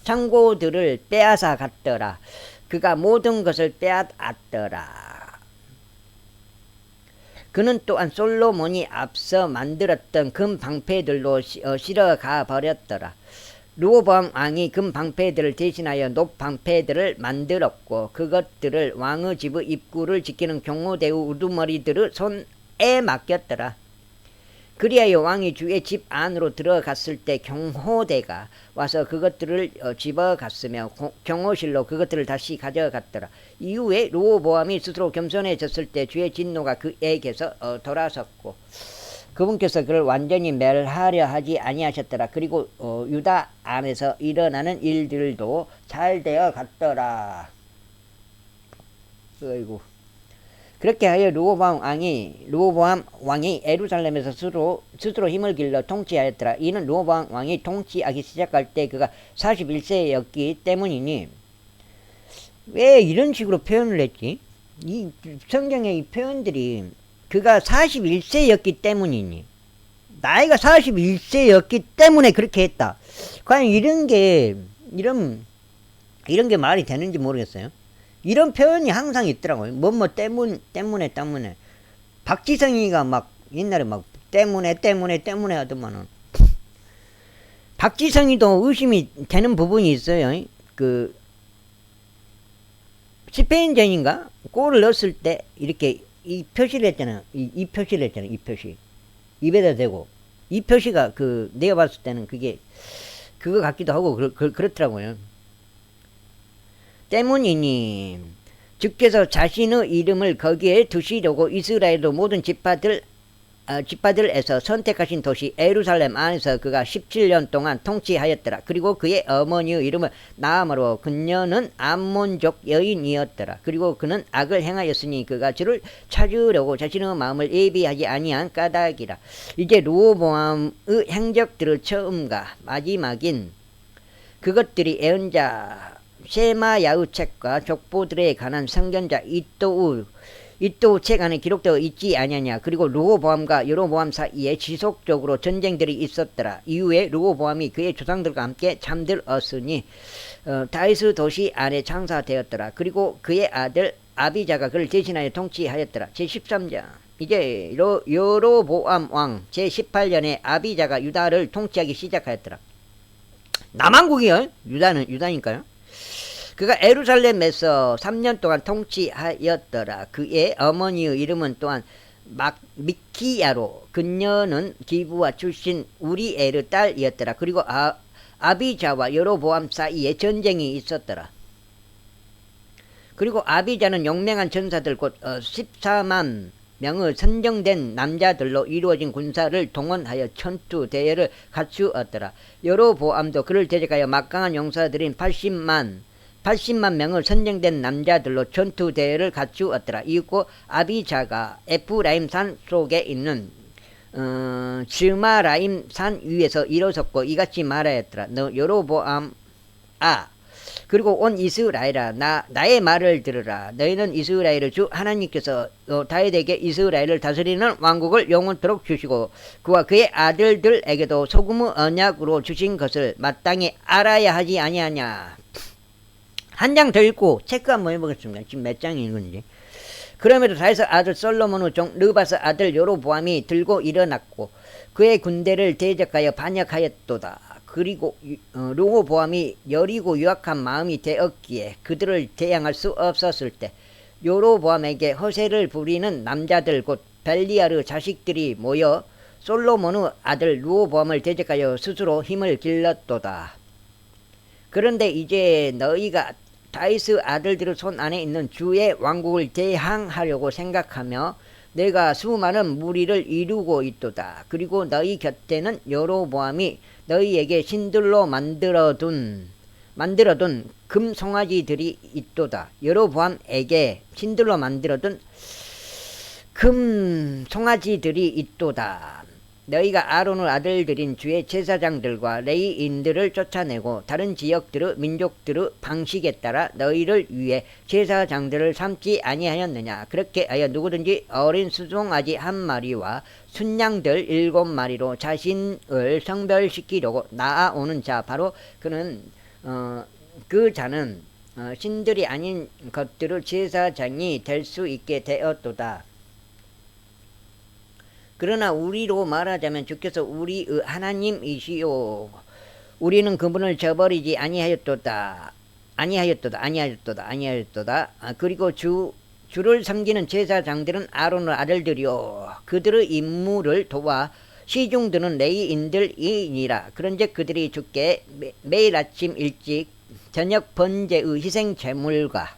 창고들을 빼앗아 갔더라. 그가 모든 것을 빼앗았더라. 그는 또한 솔로몬이 앞서 만들었던 금 방패들로 실어가 버렸더라. 르호보암 왕이 금 방패들을 대신하여 높 방패들을 만들었고 그것들을 왕의 집의 입구를 지키는 경호대의 우두머리들의 손에 맡겼더라. 그리하여 왕이 주의 집 안으로 들어갔을 때 경호대가 와서 그것들을 집어갔으며 경호실로 그것들을 다시 가져갔더라. 이후에 르호보암이 스스로 겸손해졌을 때 주의 진노가 그에게서 돌아섰고 그분께서 그를 완전히 멸하려 하지 아니하셨더라. 그리고 유다 안에서 일어나는 일들도 잘 되어 갔더라. 아이고. 그렇게 하여 르호보암 왕이 예루살렘에서 스스로 힘을 길러 통치하였더라. 이는 르호보암 왕이 통치하기 시작할 때 그가 41세였기 때문이니. 왜 이런 식으로 표현을 했지? 이 성경의 이 표현들이 그가 41세였기 때문이니, 나이가 41세였기 때문에 그렇게 했다. 과연 이런 게 말이 되는지 모르겠어요. 이런 표현이 항상 있더라고요. 뭐뭐 때문에. 박지성이가 막 옛날에 막 때문에 하더만은 박지성이도 의심이 되는 부분이 있어요. 그 스페인전인가 골을 넣었을 때 이렇게 이 표시를 했잖아요. 이 표시를 했잖아요. 이 표시 입에다 대고 이 표시가 내가 봤을 때는 그거 같기도 하고 그렇더라고요. 때문이니 주께서 자신의 이름을 거기에 두시려고 이스라엘의 모든 지파들에서 선택하신 도시 예루살렘 안에서 그가 17년 동안 통치하였더라. 그리고 그의 어머니의 이름은 나아마로 그녀는 암몬족 여인이었더라. 그리고 그는 악을 행하였으니 그가 주를 찾으려고 자신의 마음을 예비하지 아니한 까닭이라. 이제 르호보암의 행적들의 처음과 마지막인 그것들이 예언자 세마야의 책과 족보들에 관한 선견자 이도우 책 안에 기록되어 있지 아니하냐. 그리고 르호보암과 여로보암 사이에 지속적으로 전쟁들이 있었더라. 이후에 르호보암이 그의 조상들과 함께 잠들었으니 다윗의 도시 안에 장사되었더라. 그리고 그의 아들 아비자가 그를 대신하여 통치하였더라. 제13장. 이제 여로보암 왕 제18년에 아비자가 유다를 통치하기 시작하였더라. 남한국이요. 유다니까요. 그가 예루살렘에서 3년 동안 통치하였더라. 그의 어머니의 이름은 또한 미키야로 그녀는 기브와 출신 우리엘의 딸이었더라. 그리고 아비자와 여로보암 사이에 전쟁이 있었더라. 그리고 아비자는 용맹한 전사들 곧 14만 명의 선정된 남자들로 이루어진 군사를 동원하여 전투 대열을 갖추었더라. 여로보암도 그를 대적하여 막강한 용사들인 80만 명을 선정된 남자들로 전투 대회를 갖추었더라. 이윽고 아비자가 에프라임 산 속에 있는 즈마라임 산 위에서 일어섰고 이같이 말하였더라. 너 여로보암아 그리고 온 이스라엘아 나의 말을 들으라. 너희는 이스라엘의 주 하나님께서 다윗에게 이스라엘을 다스리는 왕국을 영원토록 주시고 그와 그의 아들들에게도 소금의 언약으로 주신 것을 마땅히 알아야 하지 아니하냐. 한 장 더 읽고 체크 한번 해보겠습니다. 지금 몇 장이 읽는지. 그럼에도 다윗의 아들 솔로몬의 종 르바스 아들 여로보암이 들고 일어났고 그의 군대를 대적하여 반역하였도다. 그리고 르호보암이 여리고 유약한 마음이 되었기에 그들을 대항할 수 없었을 때 여로보암에게 허세를 부리는 남자들 곧 벨리알의 자식들이 모여 솔로몬의 아들 르호보암을 대적하여 스스로 힘을 길렀도다. 그런데 이제 너희가 다윗의 아들들의 손 안에 있는 주의 왕국을 대항하려고 생각하며 내가 수많은 무리를 이루고 있도다. 그리고 너희 곁에는 여로보암이 너희에게 신들로 만들어둔 금 송아지들이 있도다. 여로보암에게 신들로 만들어둔 금 송아지들이 있도다. 너희가 아론의 아들들인 주의 제사장들과 레위인들을 쫓아내고 다른 지역들의 민족들의 방식에 따라 너희를 위해 제사장들을 삼지 아니하였느냐. 그렇게 하여 누구든지 어린 수송아지 한 마리와 순양들 7마리로 자신을 성별시키려고 나아오는 자, 바로 그는 그 자는 신들이 아닌 것들의 제사장이 될 수 있게 되었도다. 그러나 우리로 말하자면 주께서 우리의 하나님이시오. 우리는 그분을 저버리지 아니하였도다. 그리고 주를 섬기는 제사장들은 아론의 아들들이요. 그들의 임무를 도와 시중드는 레위인들이니라. 그런즉 그들이 주께 매일 아침 일찍 저녁 번제의 희생 제물과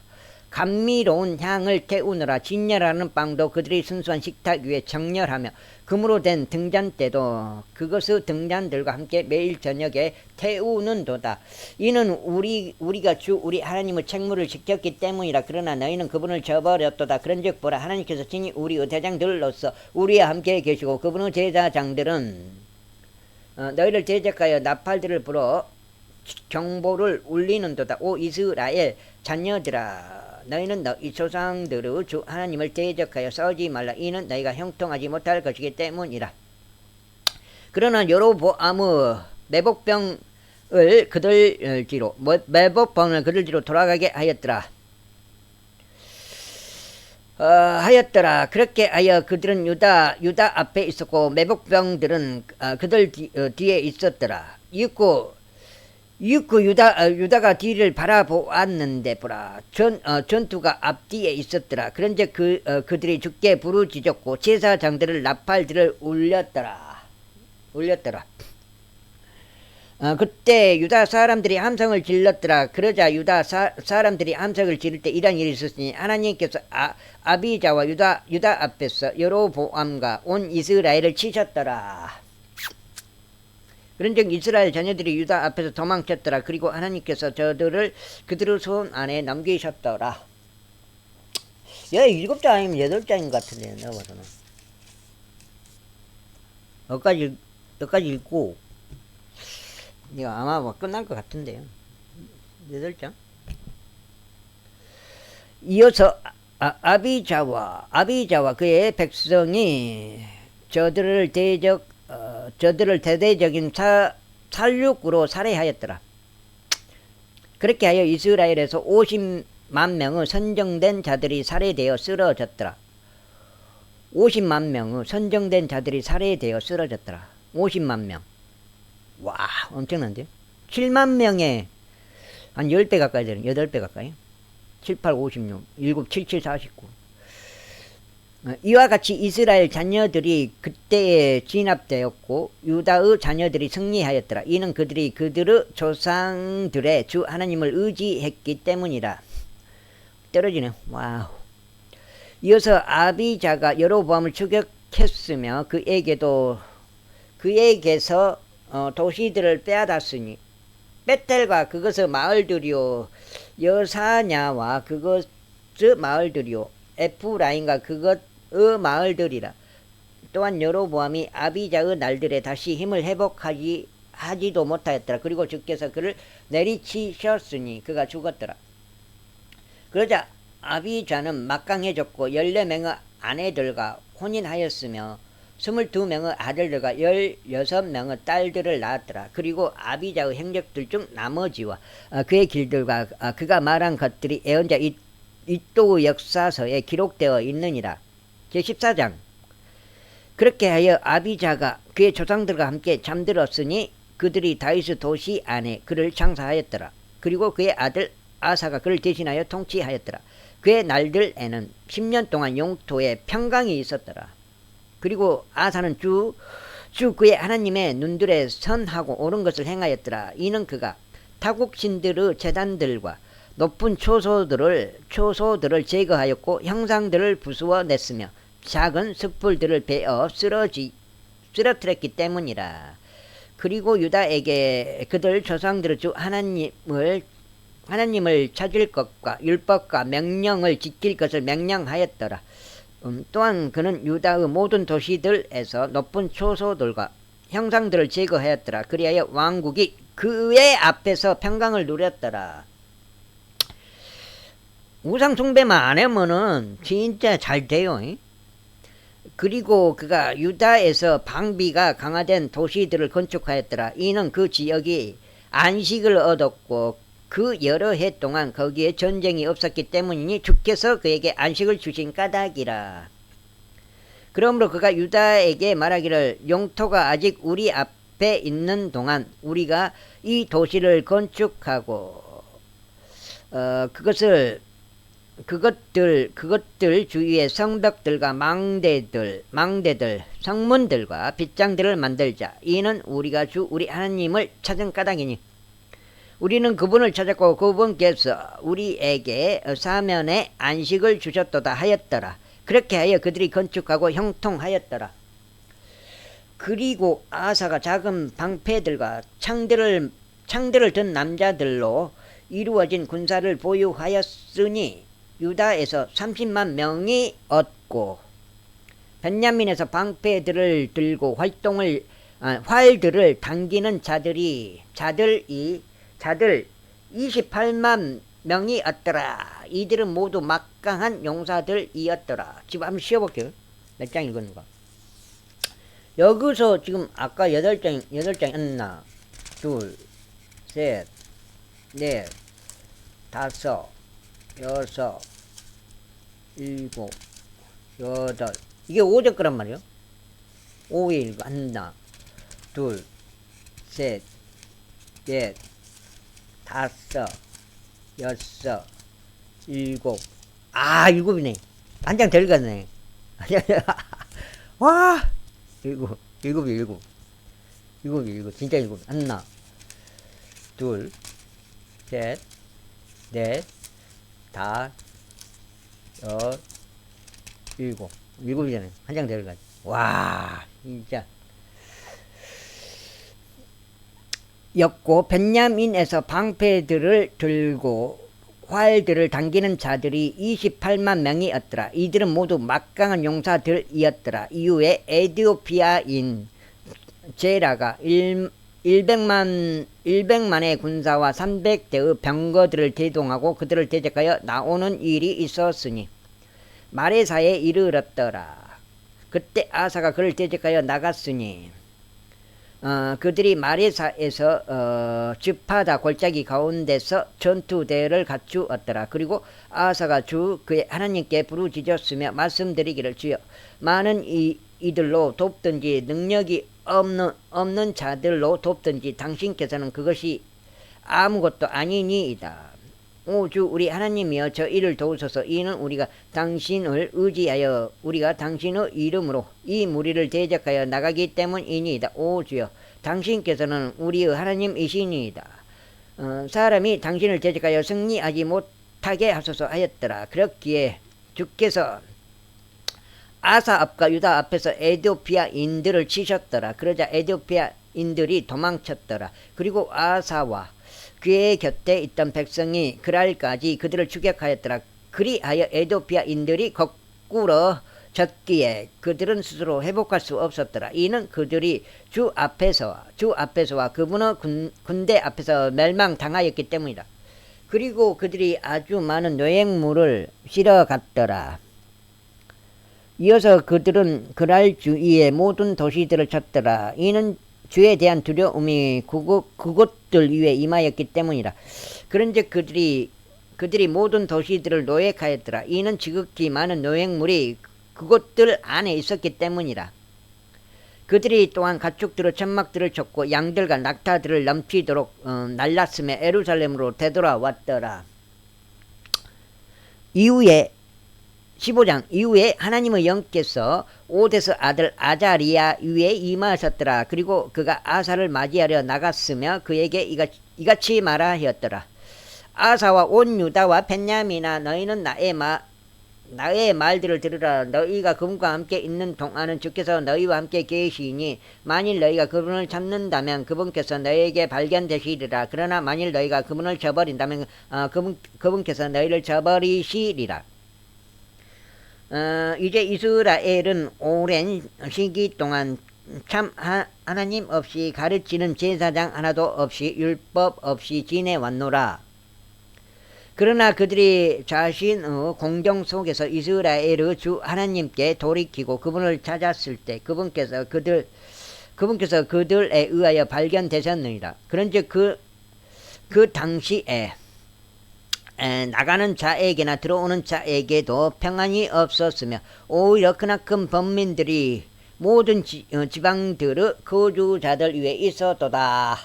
감미로운 향을 태우느라 진열하는 빵도 그들이 순수한 식탁 위에 정렬하며 금으로 된 등잔대도 그것의 등잔들과 함께 매일 저녁에 태우는도다. 이는 우리가 우리 하나님의 책무를 지켰기 때문이라. 그러나 너희는 그분을 저버렸도다. 그런즉 보라, 하나님께서 친히 우리의 대장들로서 우리와 함께 계시고 그분의 제사장들은 너희를 대적하여 나팔들을 불어 경보를 울리는도다. 오 이스라엘 자녀들아, 너희는 너희 조상들의 주 하나님을 대적하여 싸우지 말라. 이는 너희가 형통하지 못할 것이기 때문이라. 그러나 여로보암의 매복병을 그들지로 돌아가게 하였더라. 그렇게 하여 그들은 유다 앞에 있었고 매복병들은 그들 뒤에 있었더라. 유다가 뒤를 바라보았는데 보라, 전투가 앞뒤에 있었더라. 그런즉 그들이 주께 부르짖었고 제사장들을 나팔들을 울렸더라. 그때 유다 사람들이 함성을 질렀더라. 그러자 유다 사람들이 함성을 지를 때 이런 일이 있었으니 하나님께서 아비자와 유다 앞에서 여로보암과 온 이스라엘을 치셨더라. 그런즉 이스라엘 자녀들이 유다 앞에서 도망쳤더라. 그리고 하나님께서 그들의 손 안에 넘기셨더라. 7장 아니면 8장인 것 같은데, 내가 봐서는. 여기까지 읽고, 이거 아마 뭐 끝날 것 같은데요. 8장. 이어서 아비자와 그의 백성이 저들을 대대적인 살육으로 살해하였더라. 그렇게 하여 이스라엘에서 50만 명의 선정된 자들이 살해되어 쓰러졌더라. 50만 명의 선정된 자들이 살해되어 쓰러졌더라. 50만 명. 와, 엄청난데요? 7만 명에 한 10배 가까이 되는, 8배 가까이. 7, 8, 56, 7, 7, 7, 49. 이와 같이 이스라엘 자녀들이 그때에 진압되었고 유다의 자녀들이 승리하였더라. 이는 그들이 그들의 조상들의 주 하나님을 의지했기 때문이라. 떨어지네. 와우. 이어서 아비자가 여로보암을 추격했으며 그에게서 도시들을 빼앗았으니 베텔과 그것의 마을들이요, 여사냐와 그것의 마을들이요, 에프라임과 그것의 마을들이라. 또한 여로보암이 아비자의 날들에 다시 힘을 회복하지도 못하였더라. 그리고 주께서 그를 내리치셨으니 그가 죽었더라. 그러자 아비자는 막강해졌고 14명의 아내들과 혼인하였으며 22명의 아들들과 16명의 딸들을 낳았더라. 그리고 아비자의 행적들 중 나머지와 그의 길들과 그가 말한 것들이 예언자 이도의 역사서에 기록되어 있느니라. 제14장. 그렇게 하여 아비자가 그의 조상들과 함께 잠들었으니 그들이 다윗의 도시 안에 그를 장사하였더라. 그리고 그의 아들 아사가 그를 대신하여 통치하였더라. 그의 날들에는 10년 동안 영토에 평강이 있었더라. 그리고 아사는 주 주 그의 하나님의 눈들에 선하고 옳은 것을 행하였더라. 이는 그가 타국신들의 제단들과 높은 초소들을 제거하였고 형상들을 부수어 냈으며 작은 숯불들을 베어 쓰러뜨렸기 때문이라. 그리고 유다에게 그들 조상들의 주 하나님을 찾을 것과 율법과 명령을 지킬 것을 명령하였더라. 또한 그는 유다의 모든 도시들에서 높은 초소들과 형상들을 제거하였더라. 그리하여 왕국이 그의 앞에서 평강을 누렸더라. 우상 숭배만 안 하면은 진짜 잘 돼요. 그리고 그가 유다에서 방비가 강화된 도시들을 건축하였더라. 이는 그 지역이 안식을 얻었고 그 여러 해 동안 거기에 전쟁이 없었기 때문이니 주께서 그에게 안식을 주신 까닭이라. 그러므로 그가 유다에게 말하기를 용토가 아직 우리 앞에 있는 동안 우리가 이 도시를 건축하고 그것들 주위에 성벽들과 망대들, 성문들과 빗장들을 만들자. 이는 우리가 주 우리 하나님을 찾은 까닭이니 우리는 그분을 찾았고 그분께서 우리에게 사면에 안식을 주셨도다 하였더라. 그렇게 하여 그들이 건축하고 형통하였더라. 그리고 아사가 작은 방패들과 창들을 든 남자들로 이루어진 군사를 보유하였으니 유다에서 30만 명이 얻고 벤야민에서 방패들을 들고 활들을 당기는 자들 28만 명이 얻더라. 이들은 모두 막강한 용사들이었더라. 지금 한번 쉬어볼게요. 몇 장 읽었는가. 여기서 지금 아까 8장 했나? 둘, 셋, 넷, 다섯, 여섯, 일곱, 여덟. 이게 5절 거란 말이요. 5에 1, 하나, 둘, 셋, 넷, 다섯, 여섯, 일곱. 아, 7이네. 한 장 더 읽었네. 와! 일곱. 진짜 7. 하나, 둘, 셋, 넷, 다, 여, 7. 7이잖아요. 한 장 더 읽었네. 와, 진짜. 였고 벤야민에서 방패들을 들고 활들을 당기는 자들이 28만 명이었더라. 이들은 모두 막강한 용사들이었더라. 이후에 에디오피아인 제라가 100만의 군사와 300대의 병거들을 대동하고 그들을 대적하여 나오는 일이 있었으니 마레사에 이르렀더라. 그때 아사가 그를 대적하여 나갔으니 그들이 마레사에서 즈파다 골짜기 가운데서 전투대를 갖추었더라. 그리고 아사가 주 그의 하나님께 부르짖었으며 말씀드리기를 주여 많은 이들로 돕든지 능력이 없는 자들로 돕든지 당신께서는 그것이 아무것도 아니니이다. 오 주 우리 하나님이여 저 일을 도우소서. 이는 우리가 당신을 의지하여 우리가 당신의 이름으로 이 무리를 대적하여 나가기 때문이니이다. 오 주여 당신께서는 우리의 하나님이시니이다. 사람이 당신을 대적하여 승리하지 못하게 하소서 하였더라. 그렇기에 주께서 아사 앞과 유다 앞에서 에디오피아인들을 치셨더라. 그러자 에디오피아인들이 도망쳤더라. 그리고 아사와 그의 곁에 있던 백성이 그날까지 그들을 추격하였더라. 그리하여 에디오피아인들이 거꾸로 졌기에 그들은 스스로 회복할 수 없었더라. 이는 그들이 주 앞에서와 그분의 군대 앞에서 멸망당하였기 때문이다. 그리고 그들이 아주 많은 노획물을 실어갔더라. 이어서 그들은 그날 주위의 모든 도시들을 쳤더라. 이는 주에 대한 두려움이 그곳들 위에 임하였기 때문이라. 그런즉 그들이 모든 도시들을 노획하였더라. 이는 지극히 많은 노획물이 그곳들 안에 있었기 때문이라. 그들이 또한 가축들의 천막들을 쳤고 양들과 낙타들을 넘치도록 날랐으며 에루살렘으로 되돌아왔더라. 이후에 15장 이후에 하나님의 영께서 오데스 아들 아자리아 위에 임하셨더라. 그리고 그가 아사를 맞이하려 나갔으며 그에게 이같이 말하였더라. 아사와 온 유다와 벤야민아, 너희는 나의 말들을 들으라. 너희가 그분과 함께 있는 동안은 주께서 너희와 함께 계시니 만일 너희가 그분을 찾는다면 그분께서 너희에게 발견되시리라. 그러나 만일 너희가 그분을 저버린다면 그분께서 너희를 저버리시리라. 이제 이스라엘은 오랜 시기 동안 참 하나님 없이 가르치는 제사장 하나도 없이 율법 없이 지내왔노라. 그러나 그들이 자신의 공경 속에서 이스라엘의 주 하나님께 돌이키고 그분을 찾았을 때 그분께서 그들에 의하여 발견되셨느니라. 그런즉 그 당시에 나가는 자에게나 들어오는 자에게도 평안이 없었으며 오히려 크나큰 범민들이 모든 지방들의 거주자들 위에 있었도다.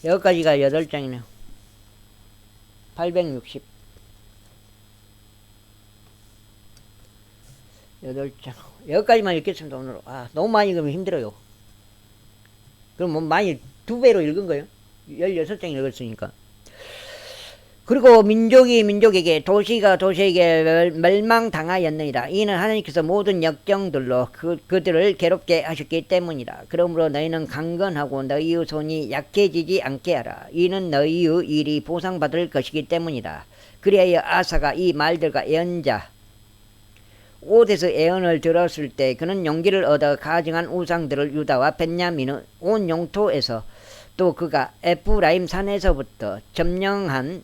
여기까지가 8장이네요. 860 8장 여기까지만 읽겠습니다. 오늘 너무 많이 읽으면 힘들어요. 그럼 뭐 많이 2배로 읽은 거예요. 16장 읽었으니까. 그리고 민족이 민족에게 도시가 도시에게 멸망당하였느니라. 이는 하나님께서 모든 역경들로 그들을 괴롭게 하셨기 때문이라. 그러므로 너희는 강건하고 너희의 손이 약해지지 않게 하라. 이는 너희의 일이 보상받을 것이기 때문이라. 그리하여 아사가 이 말들과 예언자 오데스 예언을 들었을 때 그는 용기를 얻어 가증한 우상들을 유다와 벤야민의 온 영토에서 또 그가 에프라임 산에서부터 점령한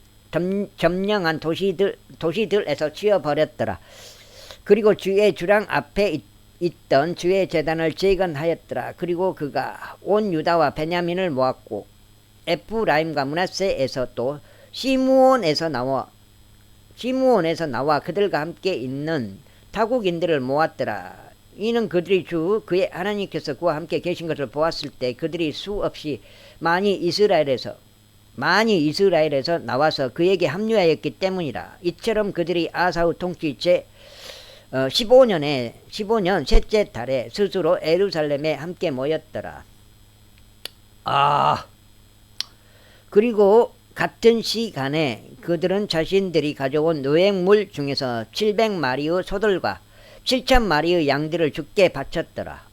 도시들에서 치워버렸더라. 그리고 주의 주랑 앞에 있던 주의 제단을 재건하였더라. 그리고 그가 온 유다와 베냐민을 모았고 에프라임과 므낫세에서 또 시므온에서 나와 그들과 함께 있는 타국인들을 모았더라. 이는 그들이 그의 하나님께서 그와 함께 계신 것을 보았을 때 그들이 수없이 많이 이스라엘에서 나와서 그에게 합류하였기 때문이라. 이처럼 그들이 아사의 통치 제 15년 셋째 달에 스스로 예루살렘에 함께 모였더라. 그리고 같은 시간에 그들은 자신들이 가져온 노획물 중에서 700마리의 소들과 7,000마리의 양들을 주께 바쳤더라.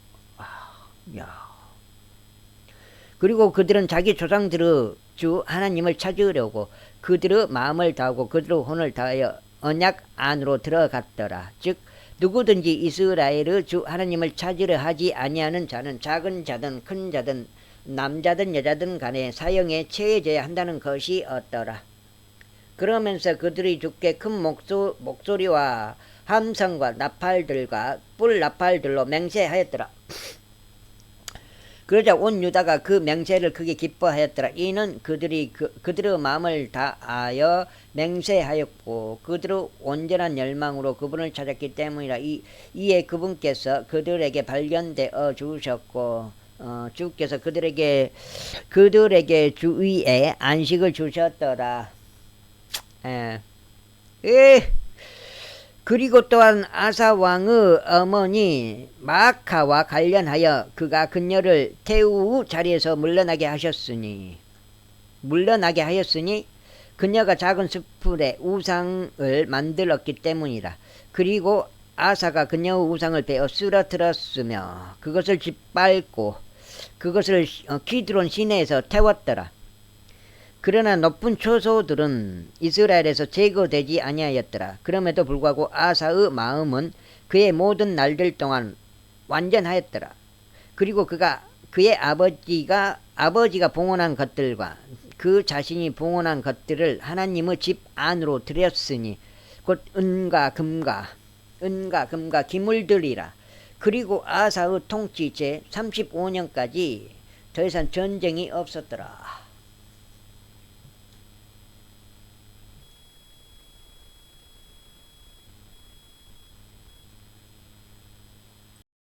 그리고 그들은 자기 조상들의 주 하나님을 찾으려고 그들의 마음을 다하고 그들의 혼을 다하여 언약 안으로 들어갔더라. 즉 누구든지 이스라엘의 주 하나님을 찾으려 하지 아니하는 자는 작은 자든 큰 자든 남자든 여자든 간에 사형에 처해져야 한다는 것이 없더라. 그러면서 그들이 주께 큰 목소리와 함성과 나팔들과 뿔나팔들로 맹세하였더라. 그러자 온 유다가 그 맹세를 크게 기뻐하였더라. 이는 그들이 그들의 마음을 다하여 맹세하였고 그들의 온전한 열망으로 그분을 찾았기 때문이라. 이에 그분께서 그들에게 발견되어 주셨고 주께서 그들에게 주위에 안식을 주셨더라. 그리고 또한 아사 왕의 어머니 마아카와 관련하여 그가 그녀를 태우 자리에서 물러나게 하였으니 그녀가 작은 숲에 우상을 만들었기 때문이라. 그리고 아사가 그녀의 우상을 베어 쓰러뜨렸으며 그것을 짓밟고 그것을 키드론 시내에서 태웠더라. 그러나 높은 초소들은 이스라엘에서 제거되지 아니하였더라. 그럼에도 불구하고 아사의 마음은 그의 모든 날들 동안 완전하였더라. 그리고 그의 아버지가 봉헌한 것들과 그 자신이 봉헌한 것들을 하나님의 집 안으로 들였으니 곧 은과 금과 기물들이라. 그리고 아사의 통치 제 35년까지 더 이상 전쟁이 없었더라.